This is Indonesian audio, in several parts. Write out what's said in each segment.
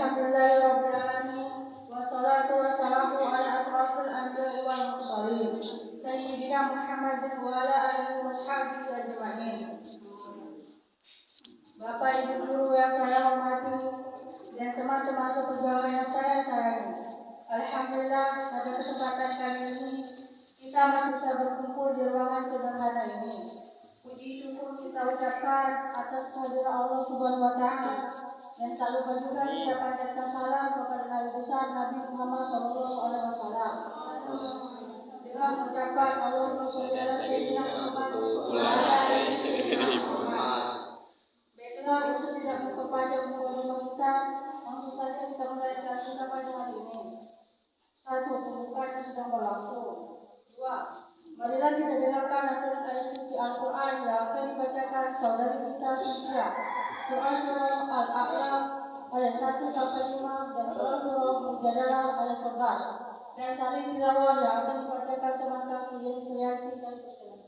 Alhamdulillahirabbil alamin wassalatu wassalamu ala asrafil anbiya'i wal mursalin sayyidina Muhammadin wa ala alihi washabihi ajma'in. Bapak Ibu guru yang saya hormati dan teman-teman seperjuangan yang saya sayangi. Alhamdulillah pada kesempatan kali ini kita masih bisa berkumpul di ruangan sederhana ini. Puji syukur kita ucapkan atas kehadiran Allah Subhanahu wa taala dan tak lupa juga kita panjatkan salam kepada Nabi besar Nabi Muhammad SAW. Dengan mengucapkan Allahumma sholli ala sayyidina Muhammad wa ala ali sayyidina Muhammad. Baiklah, untuk tidak memperpanjang mukadimah kita, langsung saja kita mulai acara kita pada hari ini. 1. Pembukaan yang sedang berlangsung. 2. Marilah kita dengarkan aturan ayat suci Al-Quran yang akan dibacakan saudari kita Cynthia. Quran surah Al-A'raf ayat 1-5 dan Quran surah Mujadalah ayat 11. Dan sari tilawah yang akan dibacakan teman kami Yeni Triyanti dan Kusuma.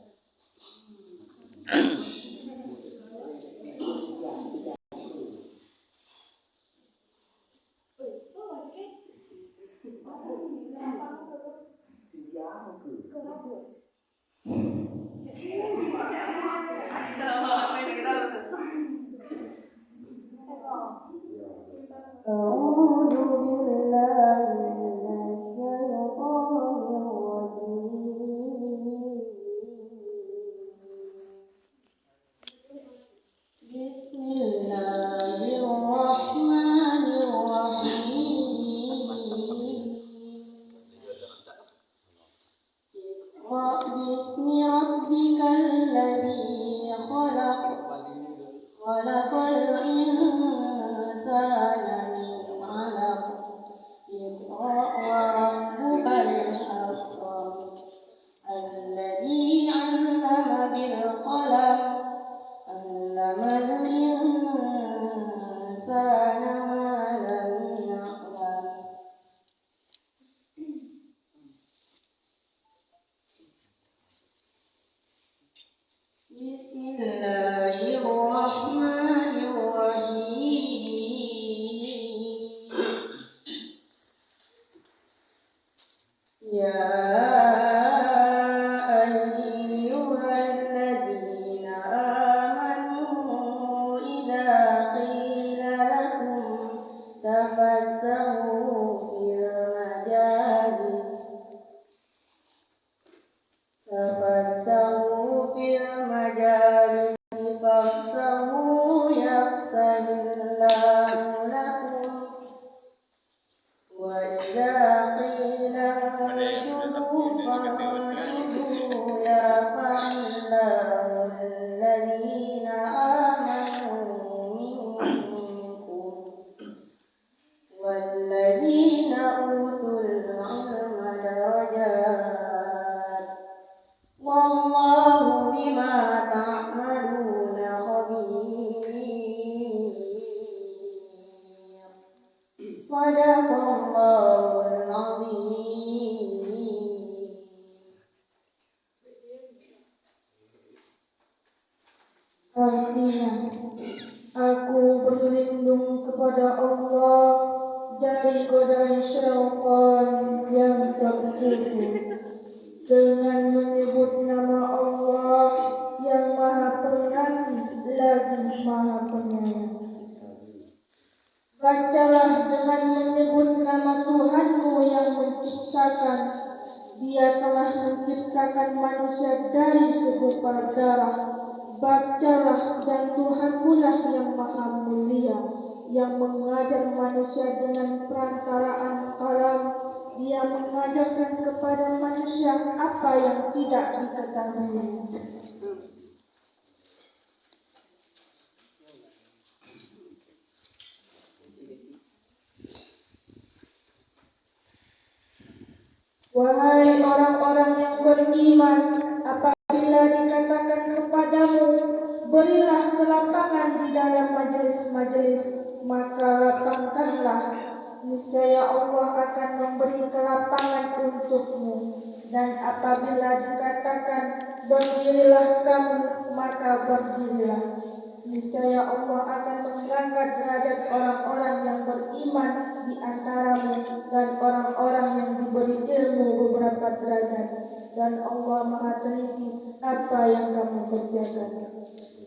Artinya, aku berlindung kepada Allah dari godaan syaitan yang terkutuk dengan menyebut nama Allah yang Maha Pengasih lagi Maha Penyayang. Bacalah dengan menyebut nama Tuhanmu yang menciptakan. Dia telah menciptakan manusia dari segumpal darah. Bacalah, dan Tuhanmu lah yang Maha Mulia, yang mengajar manusia dengan perantaraan kalam. Dia mengajarkan kepada manusia apa yang tidak diketahui. Wahai orang-orang yang beriman, apabila dikatakan kepadamu, berilah kelapangan di dalam majelis-majelis, maka lapangkanlah. Niscaya Allah akan memberi kelapangan untukmu. Dan apabila dikatakan berdirilah kamu, maka berdirilah. Niscaya Allah akan mengangkat derajat orang-orang yang beriman beriman di antaramu dan orang-orang yang diberi ilmu beberapa derajat, dan Allah Maha teliti apa yang kamu kerjakan.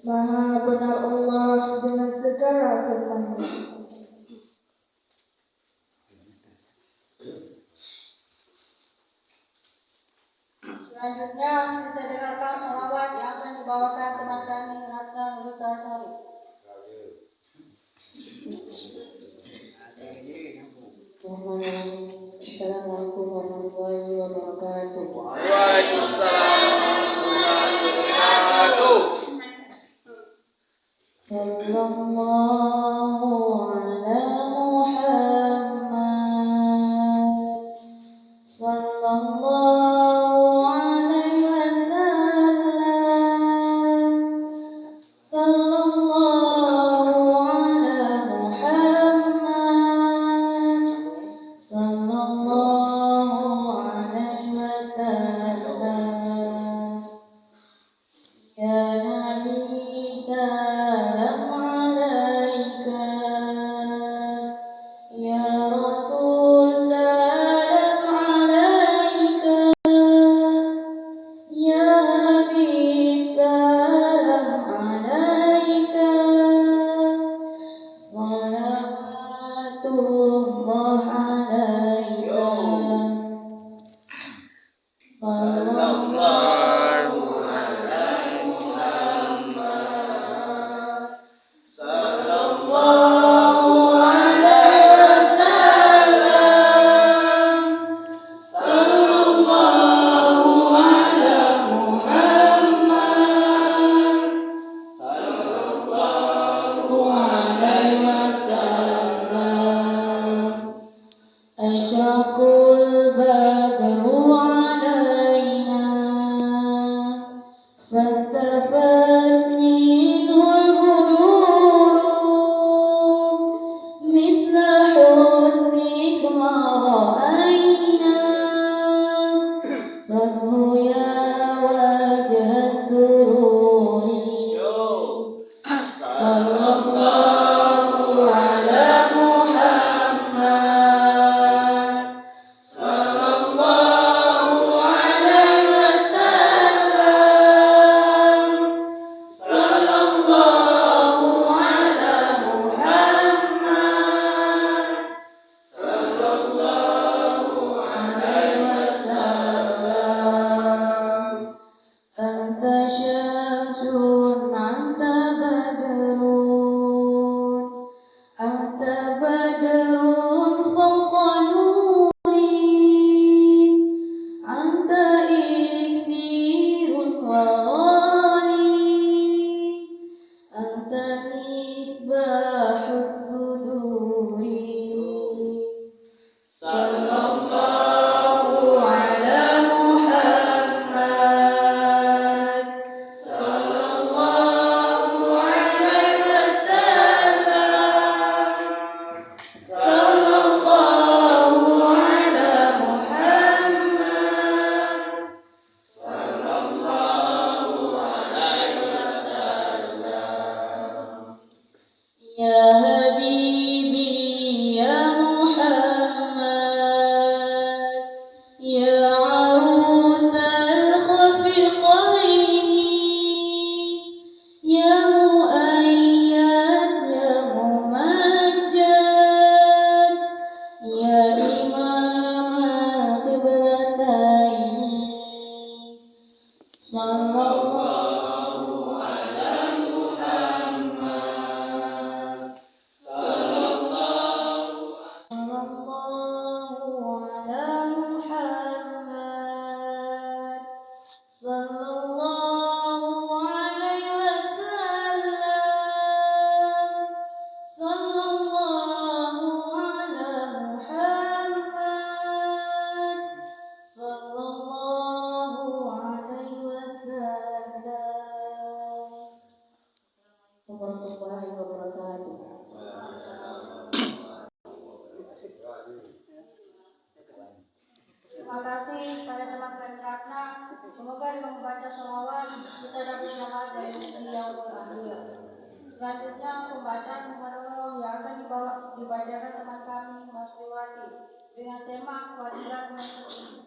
Maha benar Allah dengan segala firman-Nya. Selanjutnya kita dengarkan sholawat yang akan dibawakan teman kami Ratna Nurita Sari. Assalamualaikum warahmatullahi wabarakatuh. Waalaikumsalam warahmatullahi wabarakatuh. Sallallahu ala Muhammad. Sallallahu alaihi wasallam. Sallallahu ala Muhammad. Sallallahu alaihi wasallam. Ya Nabi salam alaika, ya Rasul salam alaika, ya Habib salam alaika, salawatullah alaika. Asyaqul badru alaina, fattafat minhul huduru, mithla husnik ma ra'ayna, tatlu ya wajah sururi. Sallallahu ala Muhammad. Sallallahu alaihi wasallam. Sallallahu ala Muhammad. Sallallahu alaihi wasallam. Anta syamsun, anta badrun, anta badrun fawqa nuri, anta iksirun wa ghali, anta misbahus suduri. Sallallahu ala Muhammad. Sallallahu alaihi wasallam. Sallallahu ala Muhammad. Sallallahu alaihi wasallam. Ya Habibi ya Muhammad, ya arusal khafiqaini, ya muayyad ya mumajjad, ya imam al-qiblataini. Sallallahu ala Muhammad. Sallallahu ala Muhammad. Sallallahu alaihi wasallam. Sallallahu ala Muhammad. Sallallahu alaihi wasallam. Warahmatullahi wabarakatuh. teman kami Mas Liwati dengan tema kewajiban menuntut ilmu.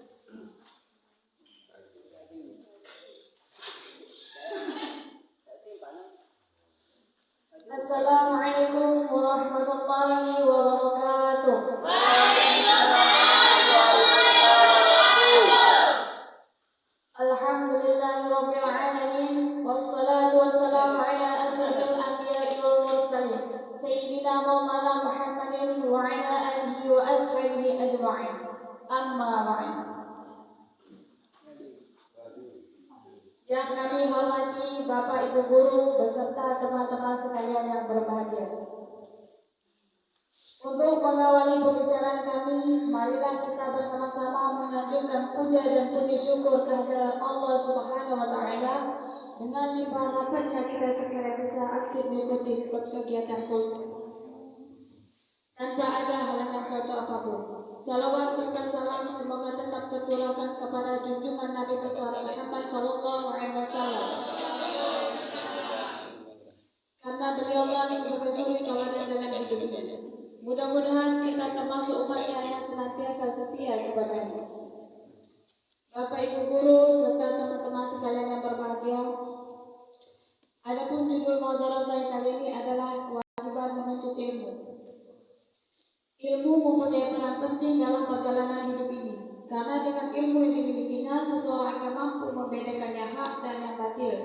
Assalamualaikum warahmatullahi wabarakatuh. Alhamdulillahirabbil alamin wassalatu wassalamu ala asyrafil anbiya'i wal mursalin sayyidina maulana Muhammadin wa ala alihi wa ashabihi ajma'in. Amma ba'd. Yang kami hormati Bapak Ibu guru beserta teman-teman sekalian yang berbahagia. Untuk mengawali pembicaraan kami, marilah kita bersama-sama mengajukan puja dan puji syukur kehadirat Allah Subhanahu wa taala dengan limpah rahmatnya kita sekalian bisa aktif mengikuti kegiatan kultur tanpa ada halangan suatu apapun. Salawat serta salam semoga tetap tercurahkan kepada junjungan Nabi besar Muhammad sallallahu alaihi wasallam. Karena beliaulah sebagai suri tauladan dalam hidup ini. Mudah-mudahan kita termasuk umatnya yang senantiasa setia kepadanya. Bapak Ibu guru serta teman-teman sekalian yang berbahagia, adapun judul muhadharah saya kali ini adalah kewajiban menuntut ilmu. Ilmu mempunyai peran penting dalam perjalanan hidup ini, karena dengan ilmu yang dimilikinya seseorang akan mampu membedakan yang hak dan yang batil.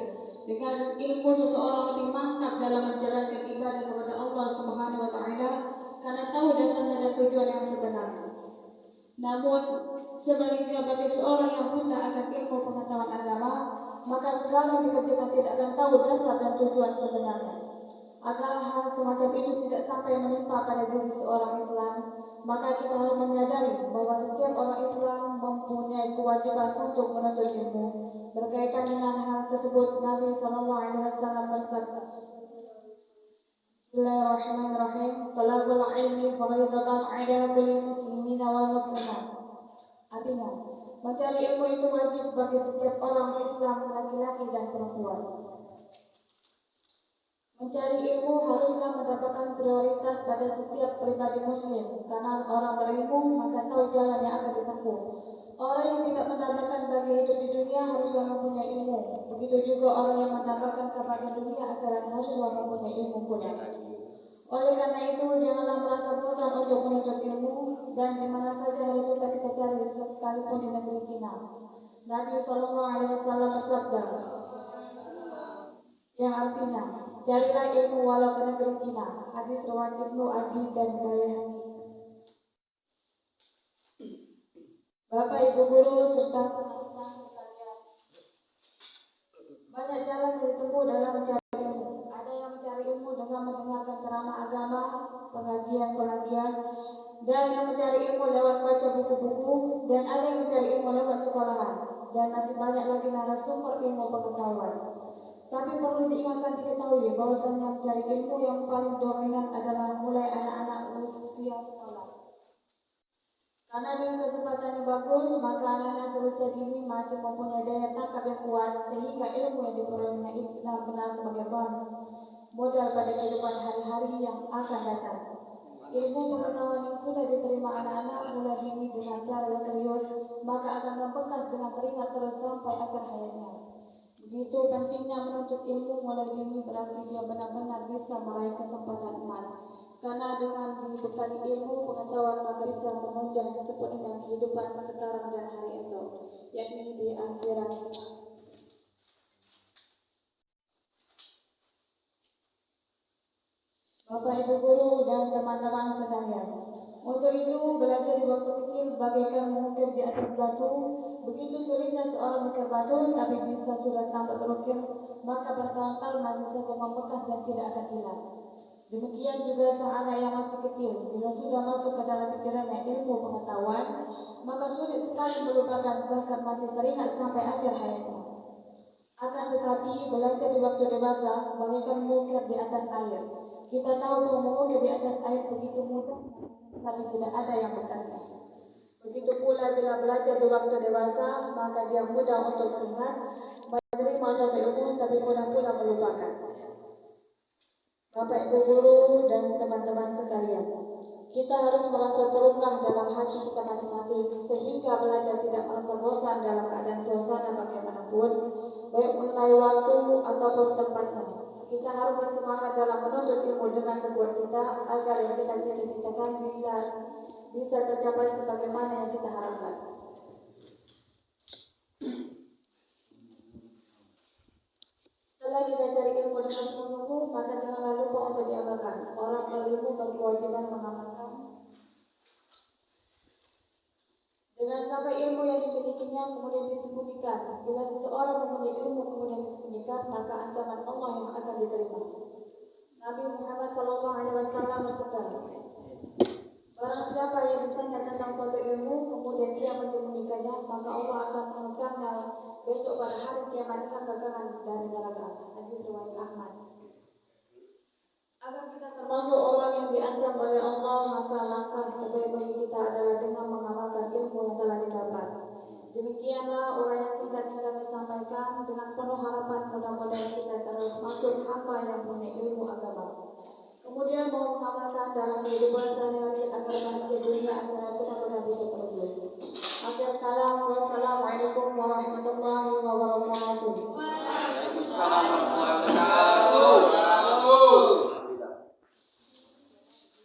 Dengan ilmu seseorang lebih mantap dalam menjalankan ibadah kepada Allah Subhanahu wa taala karena tahu dasarnya dan tujuan yang sebenarnya. Namun sebaliknya bagi seorang yang buta akan ilmu pengetahuan agama, maka segala yang dikerjakan tidak akan tahu dasar dan tujuan sebenarnya. Agar hal semacam itu tidak sampai menimpa pada diri seorang Islam, maka kita harus menyadari bahwa setiap orang Islam mempunyai kewajiban untuk menuntut ilmu. Berkaitan dengan hal tersebut, Nabi SAW bersabda, Bismillahirrahmanirrahim, talabul ilmi fardhatun 'ala kulli muslimin wal muslimat. Artinya, mencari ilmu itu wajib bagi setiap orang Islam, laki-laki dan perempuan. Mencari ilmu haruslah mendapatkan prioritas pada setiap pribadi muslim, karena orang berilmu maka tahu jalan yang akan ditempuh. Orang yang tidak mendapatkan bagi hidup di dunia haruslah mempunyai ilmu. Begitu juga orang yang mendapatkan kebahagiaan dunia akhirat haruslah mempunyai ilmu pula. Oleh karena itu, janganlah merasa bosan untuk menuntut ilmu, dan di mana saja hal itu kita cari, sekalipun di negeri Cina. Nabi SAW bersabda, yang artinya, carilah ilmu walau ke negeri Cina. Hadis riwayat Ibnu Adi dan Bayhaqi. Bapak Ibu guru serta teman-teman sekalian, banyak jalan yang ditempuh dalam mencari ilmu. Ada yang mencari ilmu dengan mendengarkan ceramah agama, pengajian, dan yang mencari ilmu lewat baca buku-buku, dan ada yang mencari ilmu lewat sekolahan, dan masih banyak lagi narasumber ilmu pengetahuan. Tapi perlu diingatkan diketahui bahwasanya mencari ilmu yang paling dominan adalah mulai anak-anak usia sekolah. Karena dengan kesempatan yang bagus, maka anak-anak seusia dini masih mempunyai daya tangkap yang kuat, sehingga ilmu yang diperolehnya benar-benar sebagai bahan modal pada kehidupan hari-hari yang akan datang. Ilmu pengetahuan yang sudah diterima anak-anak mulai dini dengan cara yang serius, maka akan membekas dengan teringat terus sampai akhir hayatnya. Begitu pentingnya menuntut ilmu mulai dini berarti dia benar-benar bisa meraih kesempatan emas. Karena dengan dibekali ilmu pengetahuan maka bisa menunjang sepenuhnya kehidupan sekarang dan hari esok, yakni di akhirat. Bapak Ibu guru dan teman-teman sekalian, untuk itu belajar di waktu kecil bagaikan mengukir di atas batu. Begitu sulitnya seorang mengukir batu, tapi bisa sudah tampak terukir, maka bertahun-tahun masih saja membekas dan tidak akan hilang. Demikian juga sang anak yang masih kecil, bila sudah masuk ke dalam pikirannya ilmu pengetahuan, maka sulit sekali melupakan, bahkan masih teringat sampai akhir hayatnya. Akan tetapi belajar di waktu dewasa bagaikan mengukir di atas air. Kita tahu bahwa mengukir di atas air begitu mudah, tapi tidak ada yang bekasnya. Begitu pula bila belajar di waktu dewasa, maka dia mudah untuk mengingat, menerima suatu ilmu, tapi mudah pula melupakan. Bapak Ibu guru dan teman-teman sekalian, Kita harus merasa terengah dalam hati kita masing-masing sehingga belajar tidak merasa bosan dalam keadaan suasana bagaimanapun, baik mengenai waktu ataupun tempatnya. Kita harus bersemangat dalam menuntut ilmu dengan sekuat kita agar yang kita cita-citakan bisa tercapai sebagaimana yang kita harapkan. Setelah kita cari ilmu dengan sungguh-sungguh, maka janganlah lupa untuk diamalkan. Orang berilmu berkewajiban mengamalkan. Dengan sampai ilmu yang dimilikinya kemudian disembunyikan. Bila seseorang mempunyai ilmu kemudian disembunyikan, maka ancaman Allah yang akan diterima. Nabi Muhammad SAW bersabda, barang siapa yang ditanya tentang suatu ilmu kemudian ia menyembunyikannya, maka Allah akan mengekamnya besok pada hari kiamat dengan kekangan dari neraka. Hadis riwayat Ahmad. Agar kita termasuk orang yang diancam oleh Allah, maka langkah terbaik bagi kita adalah dengan mengamalkan ilmu yang telah didapat. Demikianlah uraian singkat yang kami sampaikan dengan penuh harapan mudah-mudahan kita termasuk hamba yang punya ilmu agama. Kemudian mau mengamalkan dalam kehidupan sehari-hari agar bahagia dunia akhirat benar-benar bisa terwujud. Akhir kalam, wassalamualaikum warahmatullahi wabarakatuh. Waalaikumsalam warahmatullahi wabarakatuh.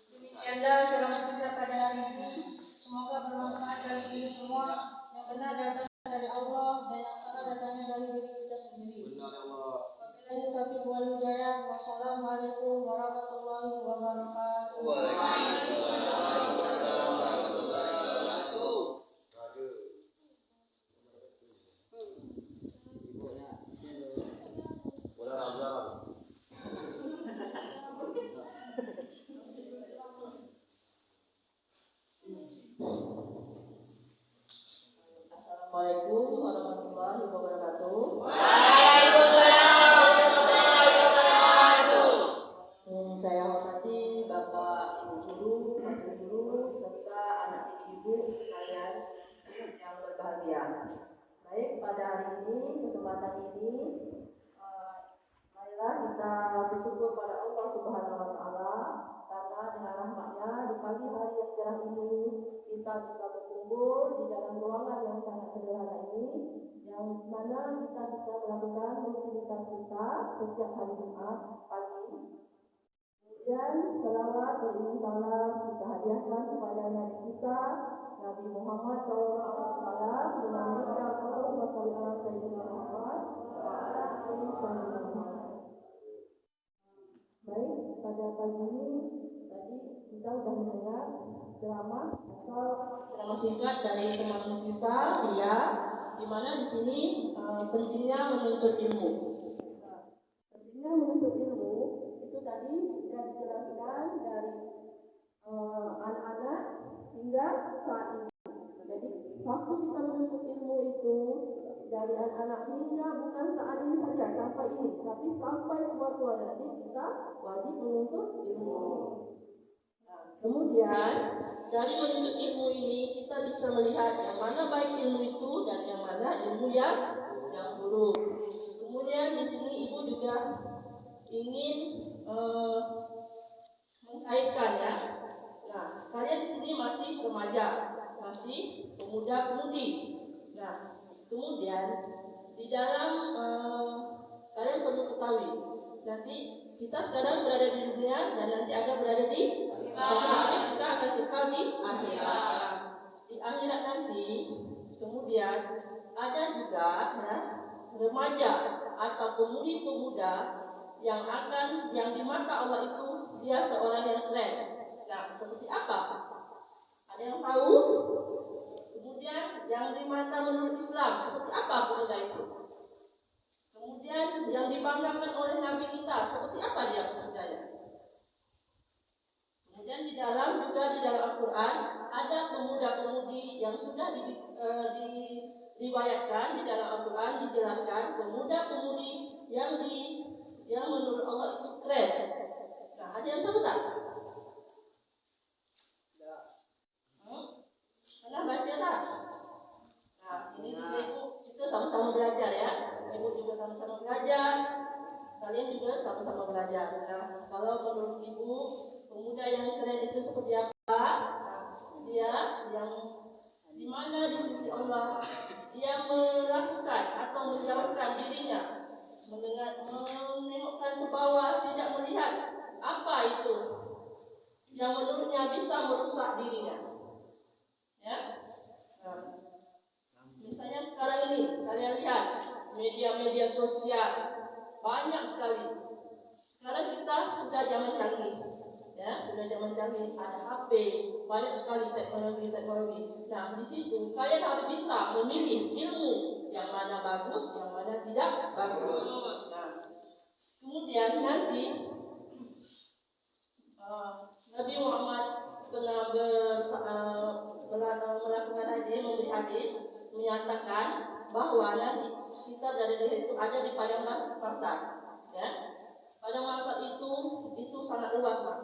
Demikianlah ceramah singkat pada hari ini. Semoga bermanfaat bagi diri semua. Yang benar datang dari Allah dan yang salah datangnya dari diri kita sendiri. Wabillahi taufiq wal hidayah. Wassalamualaikum warahmatullahi wabarakatuh. Waalaikumsalam warahmatullahi wabarakatuh. Assalamualaikum warahmatullahi wabarakatuh. Saya hormati Bapak Ibu Guru, Wakil Guru, serta anak ibu sekalian yang berbahagia. Baik, pada hari ini, kesempatan ini, marilah kita bersyukur pada Allah Subhanahu wa Ta'ala karena dengan rahmatnya di pagi hari yang cerah ini kita bisa berkumpul di dalam ruangan yang sangat sederhana ini, yang mana kita bisa melakukan rutinitas kita setiap hari Jumat pagi. Kemudian selawat beriring salam kita hadiahkan kepada Nabi kita Nabi Muhammad SAW dengan mengucap Allahumma shalli ala sayyidina Muhammad wa ala ali sayyidina Muhammad. Baik, pada pagi ini tadi kita sudah mendengar ceramah singkat dari teman kita Ria, di mana di sini pentingnya menuntut ilmu. Pentingnya menuntut ilmu itu tadi sudah dijelaskan dari anak-anak hingga saat ini. Jadi waktu kita menuntut ilmu itu dari anak-anak hingga bukan saat ini saja sampai ini, tapi sampai tua-tua nanti kita wajib menuntut ilmu. Kemudian dari menuntut ilmu ini kita bisa melihat yang mana baik ilmu itu dan yang mana ilmu yang buruk. Kemudian di sini ibu juga ingin mengkaitkannya. Nah, kalian di sini masih remaja, masih pemuda-pemudi. Nah, kemudian di dalam kalian perlu ketahui nanti kita sekarang berada di dunia dan nanti akan berada di akhirat. Kita akan kekal di akhirat. Nah, di akhirat nanti kemudian ada juga remaja atau pemudi-pemuda yang di mata Allah itu dia seorang yang keren. Nah, seperti apa? Ada yang tahu? Kemudian yang di mata menurut Islam seperti apa pemuda itu? Kemudian yang dibanggakan oleh Nabi kita seperti apa dia pemudanya? Kemudian di dalam Al-Quran ada pemuda-pemudi yang sudah diriwayatkan di dalam Al-Quran dijelaskan pemuda-pemudi yang menurut Allah itu keren. Nah, ada yang tahu tak? Pernah baca tak? Nah, ini ibu kita sama-sama belajar ya. Ibu juga sama-sama belajar. Kalian juga sama-sama belajar. Nah, kalau menurut ibu pemuda yang keren itu seperti apa? dia yang di mana di sisi Allah dia melakukan atau menjauhkan dirinya, menengokkan ke bawah, tidak melihat apa itu yang menurutnya bisa merusak dirinya. Ya, misalnya sekarang ini kalian lihat media-media sosial banyak sekali. Sekarang kita sudah zaman canggih, ya sudah zaman canggih, ada HP, banyak sekali teknologi. Nah di situ kalian harus bisa memilih ilmu yang mana bagus, yang mana tidak bagus. Nah kemudian nanti Nabi Muhammad pernah melakukan hadis, memberi hadis menyatakan bahwa nanti kita dari itu ada di padang pasar, ya. Pada masa itu sangat luas, Pak.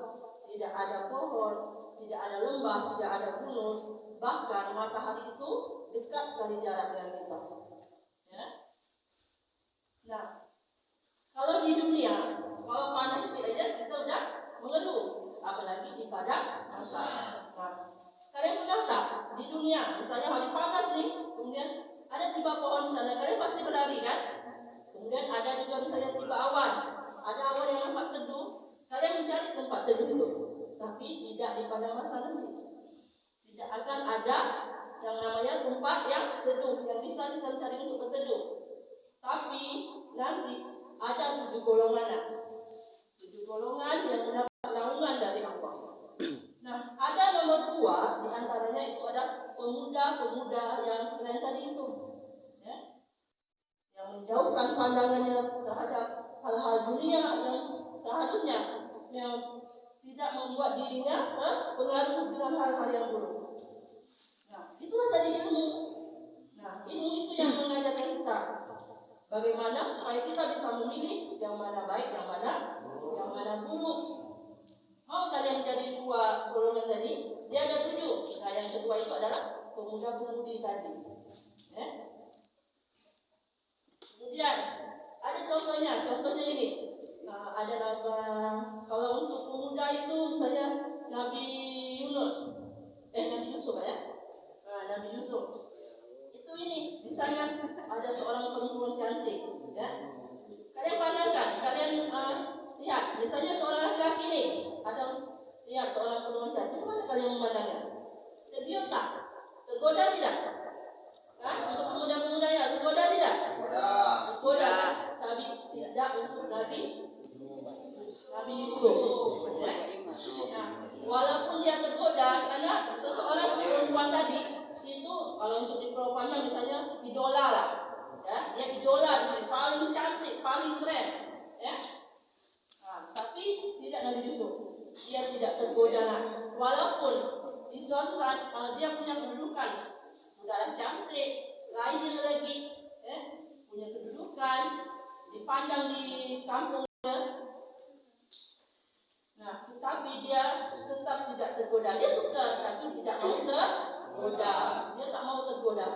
Tidak ada pohon, tidak ada lembah, tidak ada gunung, bahkan matahari itu dekat sekali jarak dengan kita. Ya. Nah, kalau di dunia, kalau panas sedikit aja kita udah mengeluh, apalagi di padang pasar. Nah, kalian pernah tak di dunia, misalnya hari panas nih, kemudian ada tiba pohon di sana, kalian pasti berlari kan? Kemudian ada juga misalnya tiba awan, ada awan yang nampak teduh, kalian mencari tempat teduh itu. Tapi tidak di padang pasar nanti. Tidak akan ada yang namanya tempat yang teduh, yang bisa kita cari untuk berteduh. Tapi nanti ada 7 golongan. 7 golongan yang mendapat naungan dari Allah. Nah, ada nomor 2 di antaranya itu ada pemuda-pemuda yang kalian tadi itu, ya, yang menjauhkan pandangannya terhadap hal-hal dunia yang seharusnya yang tidak membuat dirinya terpengaruh dengan hal-hal yang buruk. Nah, itulah tadi ilmu. Nah, ilmu itu yang mengajarkan kita bagaimana supaya kita bisa memilih yang mana baik, yang mana buruk. Mau kalian jadi 2 golongan tadi, dia ada 7. Nah, yang kedua itu adalah pemuda-pemudi tadi. Ya. Kemudian ada contohnya ini. Nah, ada nama, kalau untuk pemuda itu misalnya Nabi Yusuf ya. Nah, Nabi Yusuf. Itu ini, misalnya ada seorang perempuan cantik, ya. Kalian pandangkan, kalian lihat, misalnya seorang laki-laki nih, ada lihat seorang perempuan cantik, mana kalian memandangnya? Tergiur tak? Tergoda tidak? Kan? Untuk pemuda-pemuda ya, tergoda tidak? Tergoda kan? Tapi tidak untuk Nabi Yusuf. Ya? Nah, walaupun dia tergoda karena seseorang perempuan tadi itu kalau untuk diperpanjang misalnya idola lah, ya, dia idola paling cantik, paling keren, ya. Nah, tapi tidak Nabi Yusuf, dia tidak tergoda, walaupun di suatu saat dia punya kedudukan, udara cantik, kaya lagi, ya, punya kedudukan, dipandang di kampungnya. Nah, tetapi dia tetap tidak tergoda. Dia suka, tapi tidak mau tergoda. Dia tak mau tergoda.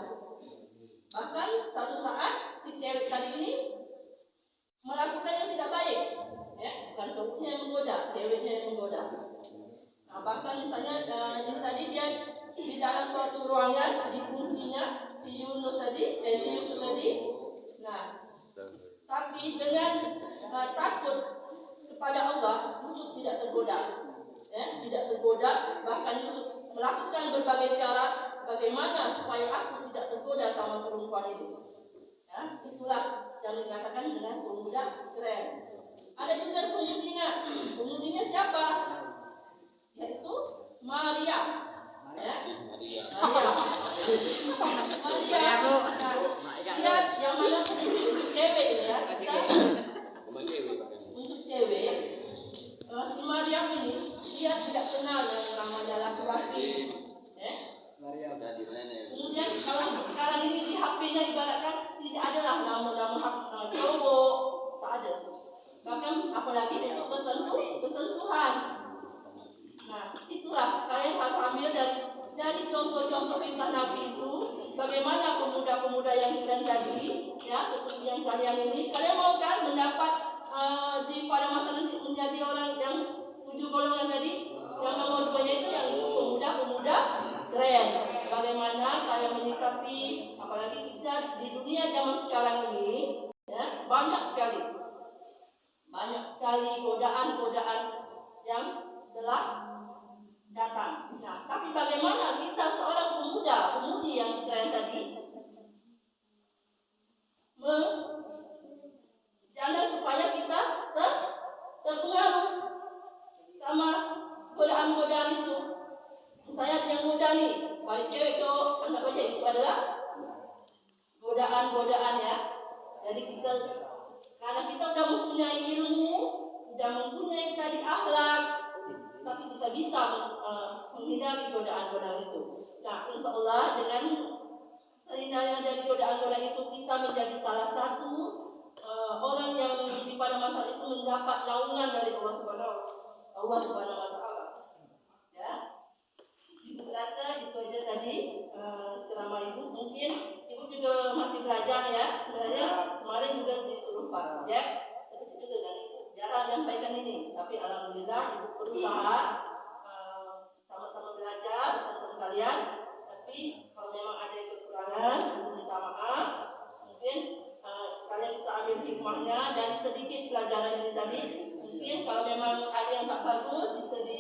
Bahkan satu saat si cewek tadi ini melakukan yang tidak baik, ya, bukan cowoknya yang menggoda, ceweknya yang menggoda. Nah, bahkan misalnya tadi dia di dalam suatu ruangan dikuncinya si Yusuf tadi. Nah, tapi dengan takut kepada Allah, Yusuf tidak tergoda, ya, tidak tergoda. Bahkan Yusuf melakukan berbagai cara bagaimana supaya aku tidak tergoda sama perempuan ini. Ya, itulah yang dikatakan dengan pemuda keren. Ada juga pemudinya siapa? Yaitu Maria. Ya, Maria. Dia yang mana untuk cewek ya. Untuk cewek, si Maria ini dia tidak kenal yang namanya laki-laki. Kemudian kalau sekarang ini di HP-nya ibaratkan tidak ada lah nama-nama cowok, tak ada. Bahkan apalagi itu bersentuhan. Nah, itulah kalian harus ambil dari contoh-contoh kisah Nabi itu, bagaimana pemuda-pemuda yang keren tadi, ya, seperti yang kalian ini. Kalian mau kan mendapat pada masa nanti menjadi orang yang 7 golongan tadi? Yang nomor 2-nya itu yang pemuda-pemuda keren. Bagaimana kalian menyikapi, apalagi kita di dunia zaman sekarang ini, ya, banyak sekali godaan-godaan yang telah datang. Nah, tapi bagaimana kita seorang pemuda-pemudi yang keren tadi jangan supaya kita terpengaruh sama godaan-godaan itu. Misalnya yang muda nih, paling cewek itu anak aja itu adalah godaan-godaan ya. Jadi kita, karena kita udah mempunyai ilmu, udah mempunyai tadi akhlak, tapi kita bisa menghindari godaan-godaan itu. Nah, insya Allah dengan terhindarnya dari godaan-godaan itu, kita menjadi salah satu orang yang di pada masa itu mendapat naungan dari Allah Subhanahu wa Ta'ala. Ya, Ibu rasa itu aja tadi ceramah Ibu. Mungkin Ibu juga masih belajar ya. Sebenarnya kemarin juga disuruh Pak Jack, tapi juga dengan Ibu jarang menyampaikan ini. Tapi alhamdulillah Ibu berusaha sama-sama belajar bersama kalian. Tapi kalau memang ada kekurangan, Ibu minta maaf. Mungkin kalian bisa ambil hikmahnya dari sedikit pelajaran ini tadi. Mungkin kalau memang ada yang tak bagus bisa di